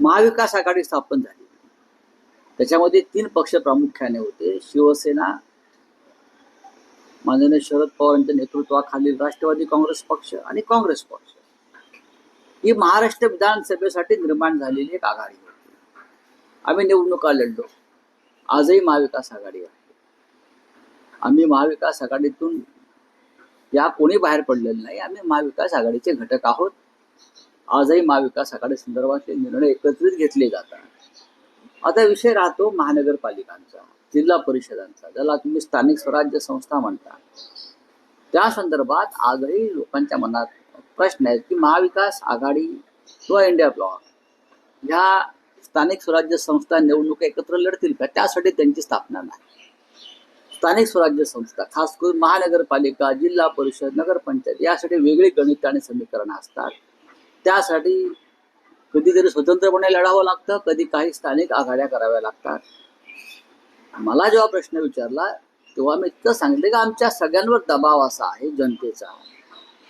महाविकास आघाडी स्थापन झाली. त्याच्यामध्ये 3 पक्ष प्रामुख्याने होते. शिवसेना, माननीय शरद पवार यांच्या नेतृत्वाखालील राष्ट्रवादी काँग्रेस पक्ष आणि काँग्रेस पक्ष. ही महाराष्ट्र विधानसभेसाठी निर्माण झालेली एक आघाडी होती. आम्ही निवडणुका लढलो. आजही महाविकास आघाडी आहे. आम्ही महाविकास आघाडीतून या कोणी बाहेर पडलेलं नाही. आम्ही महाविकास आघाडीचे घटक आहोत. आजही महाविकास आघाडी संदर्भातले निर्णय एकत्रित घेतले जातात. आता विषय राहतो महानगरपालिकांचा, जिल्हा परिषदांचा, ज्याला तुम्ही स्थानिक स्वराज्य संस्था म्हणता. त्या संदर्भात आजही लोकांच्या मनात प्रश्न आहेत की महाविकास आघाडी किंवा इंडिया ब्लॉक ह्या स्थानिक स्वराज्य संस्था निवडणुका एकत्र लढतील का? त्यासाठी त्यांची स्थापना नाही. स्थानिक स्वराज्य संस्था, खास करून महानगरपालिका, जिल्हा परिषद, नगरपंचायत यासाठी वेगळी गणित आणि समीकरणं असतात. त्यासाठी कधीतरी स्वतंत्रपणे लढावं लागतं, कधी काही स्थानिक आघाड्या कराव्या लागतात. मला जेव्हा प्रश्न विचारला तेव्हा मी इतकं सांगितलं की आमच्या सगळ्यांवर दबाव असा आहे जनतेचा,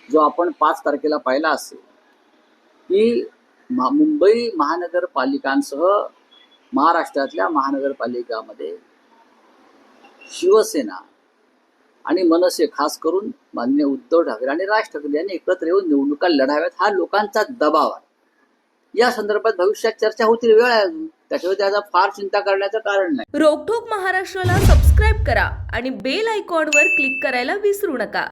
जो आपण 5 तारखेला पाहिला असेल की मुंबई महानगरपालिकांसह महाराष्ट्रातल्या महानगरपालिकामध्ये शिवसेना आणि मनसे, खास करून माननीय उद्धव ठाकरे आणि राज ठाकरे यांनी एकत्र येऊन निवडणुका लढाव्यात, हा लोकांचा दबाव आहे. या संदर्भात भविष्यात चर्चा होतील, वेळ आहे अजून. त्याच्यावर त्याचा फार चिंता करण्याचं कारण नाही. रोकठोक महाराष्ट्राला सबस्क्राईब करा आणि बेल आयकॉनवर क्लिक करायला विसरू नका.